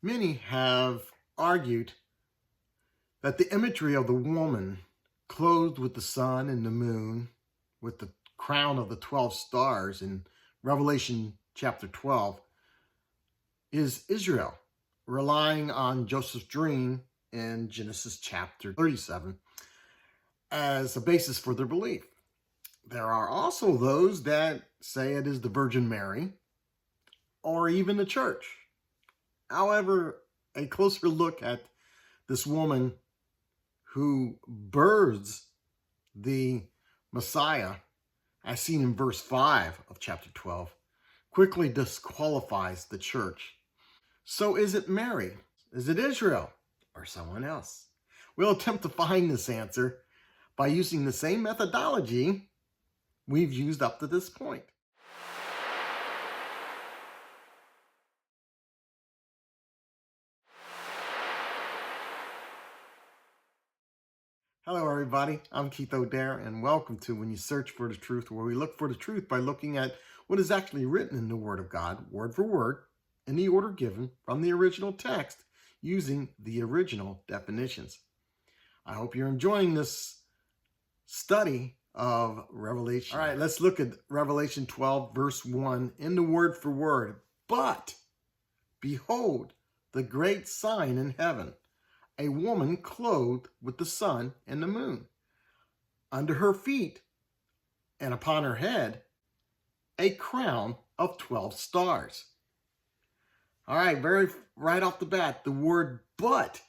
Many have argued that the imagery of the woman clothed with the sun and the moon, with the crown of the 12 stars in Revelation chapter 12, is Israel, relying on Joseph's dream in Genesis chapter 37 as a basis for their belief. There are also those that say it is the Virgin Mary or even the church. However, a closer look at this woman who births the Messiah, as seen in verse 5 of chapter 12, quickly disqualifies the church. So is it Mary? Is it Israel? Or someone else? We'll attempt to find this answer by using the same methodology we've used up to this point. Hello, everybody. I'm Keith O'Dare, and welcome to When You Search for the Truth, where we look for the truth by looking at what is actually written in the Word of God, word for word, in the order given from the original text, using the original definitions. I hope you're enjoying this study of Revelation. All right, let's look at Revelation 12, verse 1, in the word for word. But, behold, the great sign in heaven, a woman clothed with the sun and the moon. Under her feet and upon her head, a crown of 12 stars. All right, right off the bat, the word but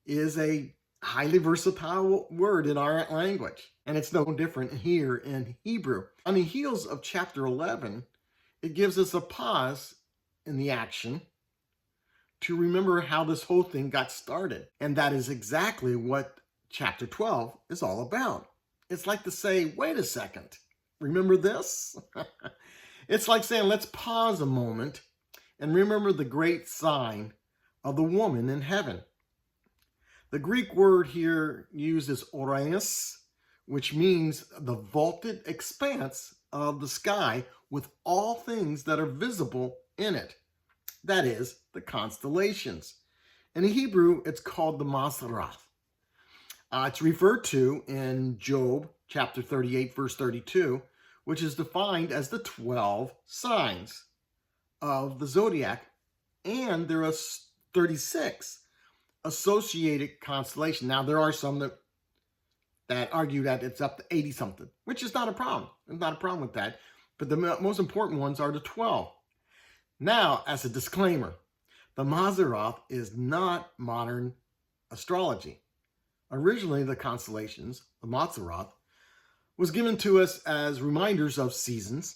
is a highly versatile word in our language, and it's no different here in Hebrew. On the heels of chapter 11, it gives us a pause in the action to remember how this whole thing got started. And that is exactly what chapter 12 is all about. It's like to say, wait a second, remember this? It's like saying, let's pause a moment and remember the great sign of the woman in heaven. The Greek word here used is oreis, which means the vaulted expanse of the sky with all things that are visible in it. That is, the constellations. In Hebrew, it's called the Mazarath. It's referred to in Job chapter 38, verse 32, which is defined as the 12 signs of the zodiac, and there are 36 associated constellations. Now, there are some that argue that it's up to 80-something, which is not a problem. There's not a problem with that. But the most important ones are the 12. Now, as a disclaimer, the Mazzaroth is not modern astrology. Originally, the constellations, the Mazzaroth, was given to us as reminders of seasons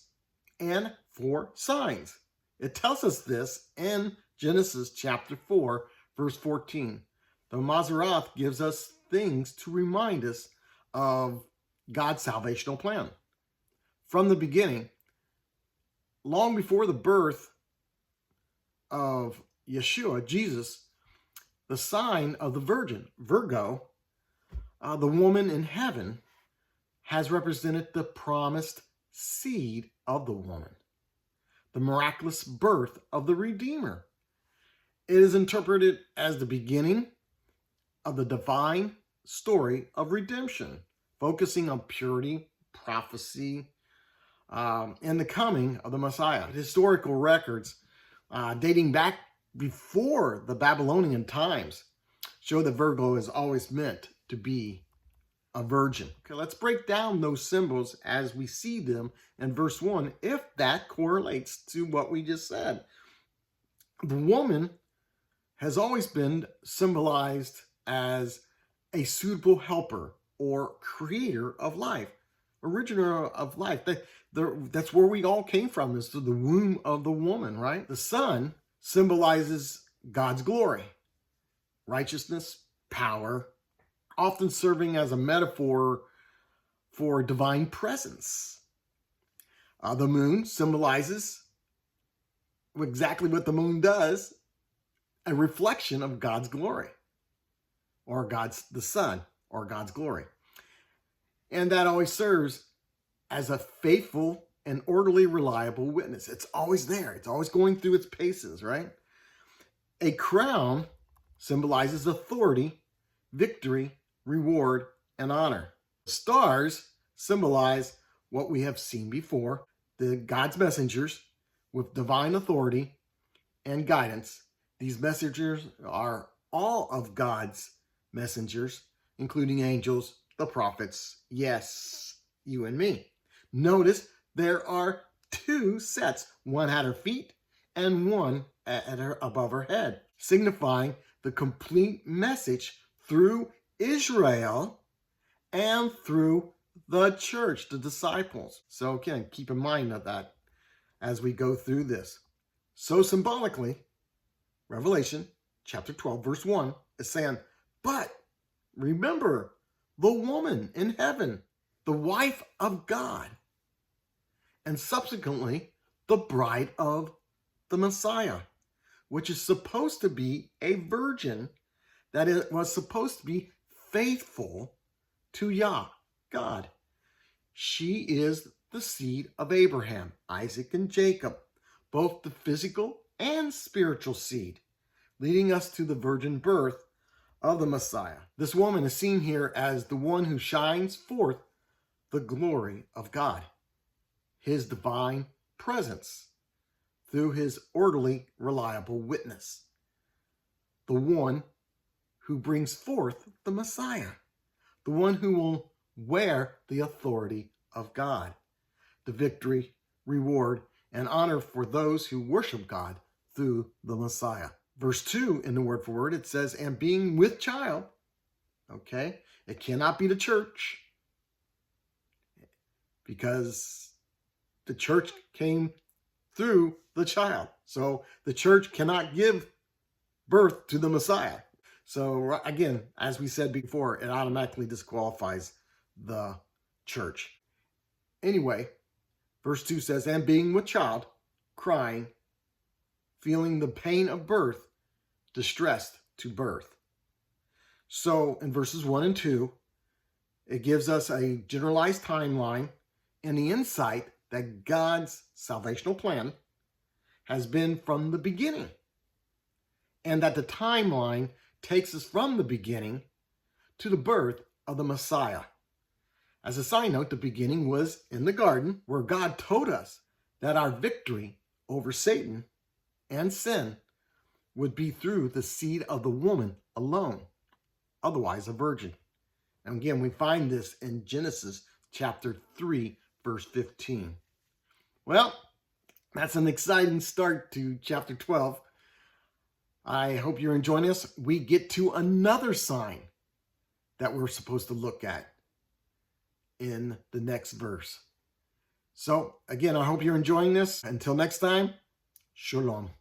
and for signs. It tells us this in Genesis chapter 4, verse 14. The Mazzaroth gives us things to remind us of God's salvational plan. From the beginning, long before the birth of Yeshua, Jesus, the sign of the Virgin, Virgo, the woman in heaven, has represented the promised seed of the woman, the miraculous birth of the Redeemer. It is interpreted as the beginning of the divine story of redemption, focusing on purity, prophecy, and the coming of the Messiah. Historical records dating back before the Babylonian times show that Virgo is always meant to be a virgin. Okay, let's break down those symbols as we see them in verse 1, if that correlates to what we just said. The woman has always been symbolized as a suitable helper or creator of life, originator of life. That's where we all came from, is through the womb of the woman, right? The sun symbolizes God's glory, righteousness, power, often serving as a metaphor for divine presence. The moon symbolizes exactly what the moon does, a reflection of God's glory, or the sun, or God's glory. And that always serves as a faithful and orderly, reliable witness. It's always there. It's always going through its paces, right? A crown symbolizes authority, victory, reward, and honor. Stars symbolize what we have seen before, the God's messengers with divine authority and guidance. These messengers are all of God's messengers, including angels, the prophets, yes, you and me. Notice there are two sets, one at her feet and one above her head, signifying the complete message through Israel and through the church, the disciples. So again, keep in mind of that as we go through this. So symbolically, Revelation chapter 12, verse 1 is saying, but remember the woman in heaven, the wife of God, and subsequently the bride of the Messiah, which is supposed to be a virgin, that it was supposed to be faithful to Yah, God. She is the seed of Abraham, Isaac, and Jacob, both the physical and spiritual seed, leading us to the virgin birth of the Messiah. This woman is seen here as the one who shines forth the glory of God, his divine presence, through his orderly, reliable witness, the one who brings forth the Messiah, the one who will wear the authority of God, the victory, reward, and honor for those who worship God through the Messiah. Verse 2 in the word for word, it says, and being with child, okay? It cannot be the church, because the church came through the child. So the church cannot give birth to the Messiah. So again, as we said before, it automatically disqualifies the church. Anyway, verse 2 says, and being with child, crying, feeling the pain of birth, distressed to birth. So in verses 1 and 2, it gives us a generalized timeline and the insight that God's salvational plan has been from the beginning, and that the timeline takes us from the beginning to the birth of the Messiah. As a side note, the beginning was in the garden, where God told us that our victory over Satan and sin would be through the seed of the woman alone, otherwise a virgin. And again, we find this in Genesis chapter 3, verse 15. Well, that's an exciting start to chapter 12. I hope you're enjoying this. We get to another sign that we're supposed to look at in the next verse. So again, I hope you're enjoying this. Until next time, shalom.